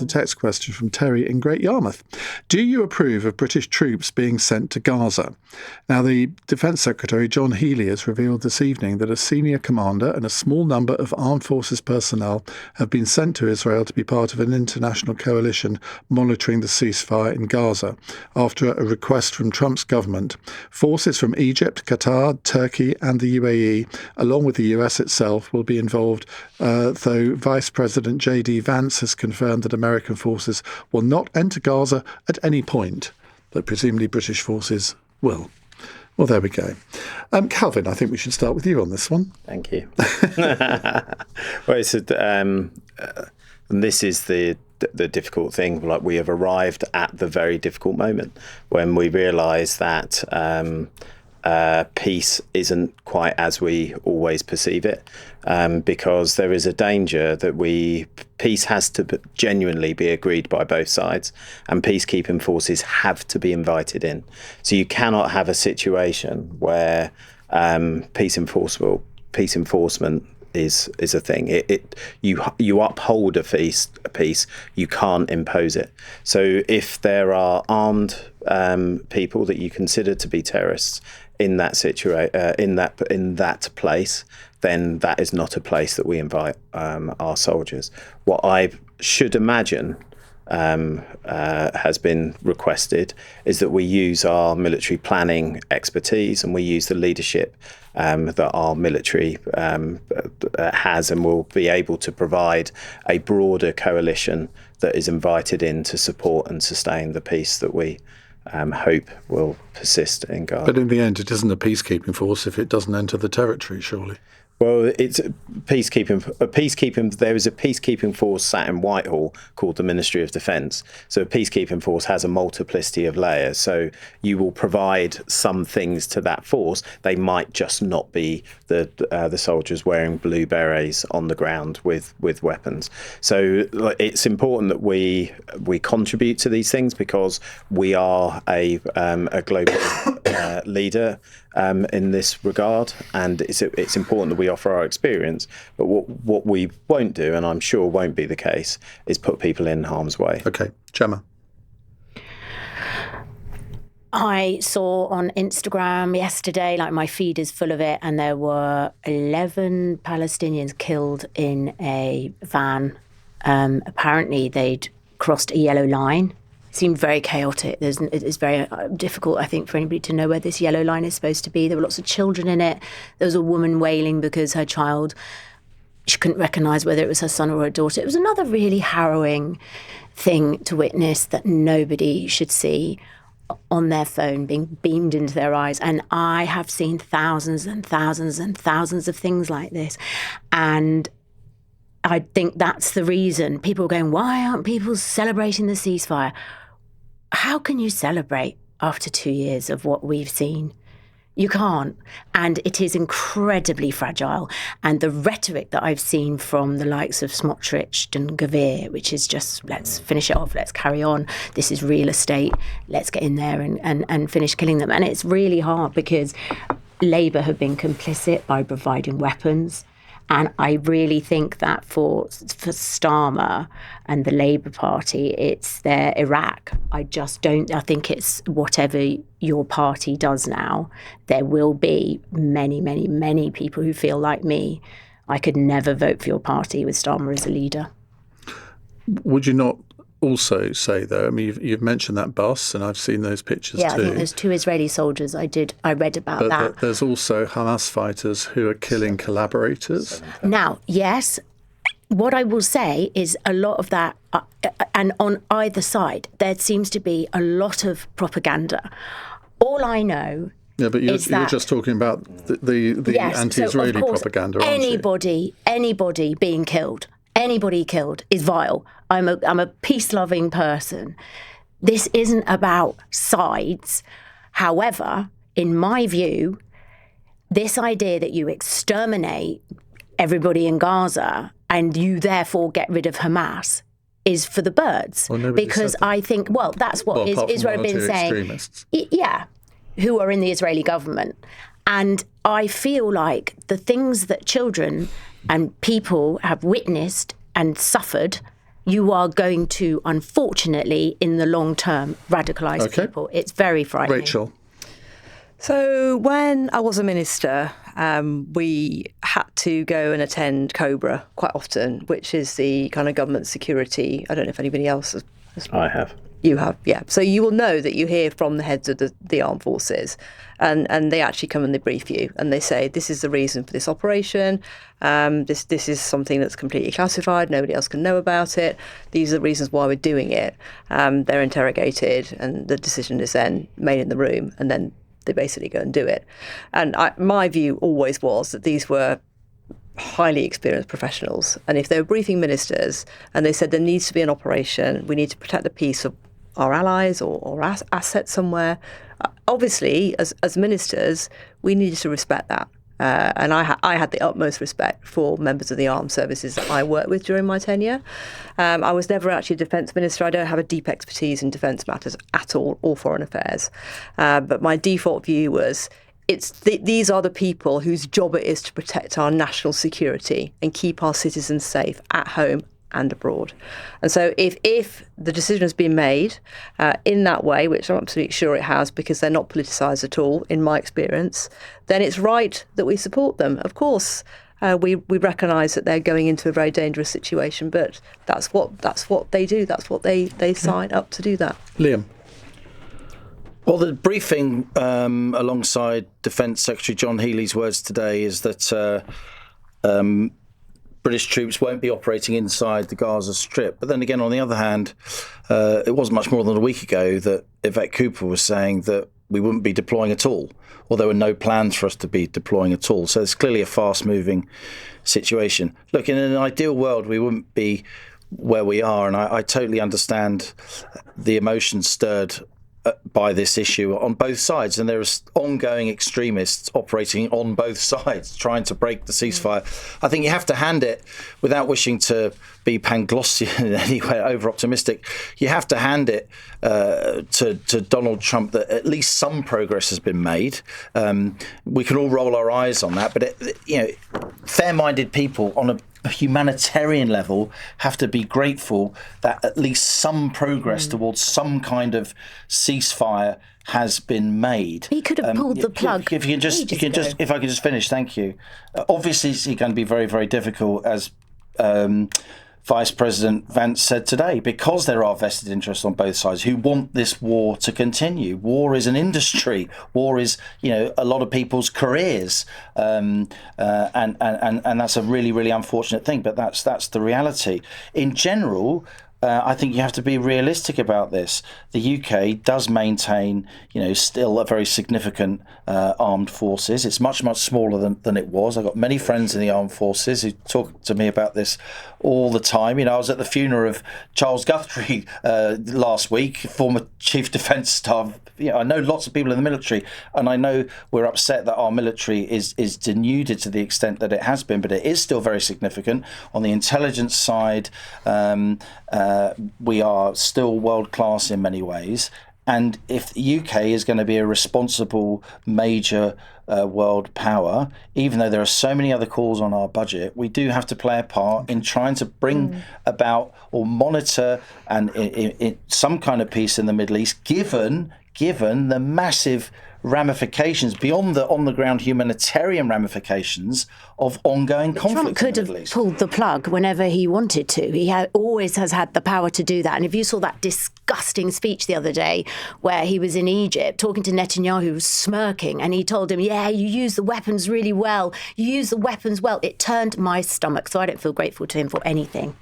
A text question from Terry in Great Yarmouth. Do you approve of British troops being sent to Gaza? Now, the Defence Secretary, John Healey, has revealed this evening that a senior commander and a small number of armed forces personnel have been sent to Israel to be part of an international coalition monitoring the ceasefire in Gaza after a request from Trump's government. Forces from Egypt, Qatar, Turkey and the UAE, along with the US itself, will be involved, though Vice President J.D. Vance has confirmed that American forces will not enter Gaza at any point, but presumably British forces will. Well, there we go. Calvin, I think we should start with you on this one. Thank you. Well, this is the difficult thing. Like, we have arrived at the very difficult moment when we realise that peace isn't quite as we always perceive it, because there is a danger that peace has to genuinely be agreed by both sides, and peacekeeping forces have to be invited in. So you cannot have a situation where peace enforcement is a thing. You uphold a peace, you can't impose it. So if there are armed people that you consider to be terrorists in that in that place, then that is not a place that we invite our soldiers. What I should imagine has been requested is that we use our military planning expertise and we use the leadership that our military has, and will be able to provide a broader coalition that is invited in to support and sustain the peace that we hope will persist in Gaza. But in the end, it isn't a peacekeeping force if it doesn't enter the territory, surely. Well, it's peacekeeping. There is a peacekeeping force sat in Whitehall called the Ministry of Defence. So a peacekeeping force has a multiplicity of layers. So you will provide some things to that force. They might just not be the soldiers wearing blue berets on the ground with weapons. So it's important that we contribute to these things, because we are a global leader in this regard, and it's important that we offer our experience. But what we won't do, and I'm sure won't be the case, is put people in harm's way. Okay, Jemma. I saw on Instagram yesterday, like my feed is full of it, and there were 11 Palestinians killed in a van. Apparently they'd crossed a yellow line. Seemed very chaotic. It's very difficult, I think, for anybody to know where this yellow line is supposed to be. There were lots of children in it. There was a woman wailing because her child, she couldn't recognise whether it was her son or her daughter. It was another really harrowing thing to witness that nobody should see on their phone being beamed into their eyes. And I have seen thousands and thousands and thousands of things like this. And I think that's the reason people are going, why aren't people celebrating the ceasefire? How can you celebrate after 2 years of what we've seen? You can't. And it is incredibly fragile. And the rhetoric that I've seen from the likes of Smotrich and Gavir, which is just, let's finish it off, let's carry on. This is real estate. Let's get in there and finish killing them. And it's really hard because Labour have been complicit by providing weapons. And I really think that for Starmer and the Labour Party, it's their Iraq. I think it's whatever your party does now, there will be many, many, many people who feel like me. I could never vote for your party with Starmer as a leader. Would you not also say, though, I mean, you've mentioned that bus, and I've seen those pictures too. Yeah, I think there's 2 Israeli soldiers. I read about that. But there's also Hamas fighters who are killing collaborators. Now, yes, what I will say is a lot of that, and on either side, there seems to be a lot of propaganda. All I know. Yeah, but you're just talking about the yes, anti-Israeli propaganda, aren't you? Anybody being killed. Anybody killed is vile. I'm a peace-loving person. This isn't about sides. However, in my view, this idea that you exterminate everybody in Gaza and you therefore get rid of Hamas is for the birds. Well, because I think, that's what Israel have been saying. Yeah, who are in the Israeli government. And I feel like the things that children and people have witnessed and suffered, you are going to, unfortunately, in the long term, radicalise people. It's very frightening. Rachel. So when I was a minister, we had to go and attend COBRA quite often, which is the kind of government security. I don't know if anybody else has. I have. You have, yeah. So you will know that you hear from the heads of the armed forces, and they actually come and they brief you, and they say, this is the reason for this operation. This is something that's completely classified. Nobody else can know about it. These are the reasons why we're doing it. They're interrogated, and the decision is then made in the room, and then they basically go and do it. And my view always was that these were highly experienced professionals. And if they were briefing ministers and they said there needs to be an operation, we need to protect the peace of our allies or assets somewhere, obviously, as ministers, we needed to respect that. And I had the utmost respect for members of the armed services that I worked with during my tenure. I was never actually a defence minister. I don't have a deep expertise in defence matters at all, or foreign affairs. But my default view was these are the people whose job it is to protect our national security and keep our citizens safe at home and abroad. And so if the decision has been made in that way, which I'm absolutely sure it has, because they're not politicised at all, in my experience, then it's right that we support them. Of course, we recognise that they're going into a very dangerous situation, but that's what they do. That's what they sign up to do that. Liam. Well, the briefing alongside Defence Secretary John Healey's words today is that British troops won't be operating inside the Gaza Strip. But then again, on the other hand, it wasn't much more than a week ago that Yvette Cooper was saying that we wouldn't be deploying at all, or there were no plans for us to be deploying at all. So it's clearly a fast-moving situation. Look, in an ideal world, we wouldn't be where we are, and I totally understand the emotion stirred by this issue on both sides, and there are ongoing extremists operating on both sides trying to break the ceasefire. I think you have to hand it, without wishing to be Panglossian in any way, over optimistic, you have to hand it to Donald Trump that at least some progress has been made. We can all roll our eyes on that, but fair-minded people on a humanitarian level have to be grateful that at least some progress towards some kind of ceasefire has been made. He could have pulled the plug. If I could just finish, thank you. Obviously, it's going to be very, very difficult, as Vice President Vance said today, because there are vested interests on both sides who want this war to continue. War is an industry. War is, a lot of people's careers, and that's a really, really unfortunate thing. But that's the reality. In general, I think you have to be realistic about this. The UK does maintain, still a very significant armed forces. It's much, much smaller than it was. I've got many friends in the armed forces who talk to me about this all the time. I was at the funeral of Charles Guthrie last week, former Chief Defence Staff. I know lots of people in the military, and I know we're upset that our military is denuded to the extent that it has been, but it is still very significant. On the intelligence side, we are still world-class in many ways. And if the UK is going to be a responsible major world power, even though there are so many other calls on our budget, we do have to play a part in trying to bring about or monitor and some kind of peace in the Middle East, given the massive ramifications beyond the on-the-ground humanitarian ramifications of ongoing conflict. Trump could have pulled the plug whenever he wanted to. He always has had the power to do that. And if you saw that disgusting speech the other day where he was in Egypt talking to Netanyahu, smirking, and he told him, yeah, you use the weapons really well. You use the weapons well. It turned my stomach. So I don't feel grateful to him for anything.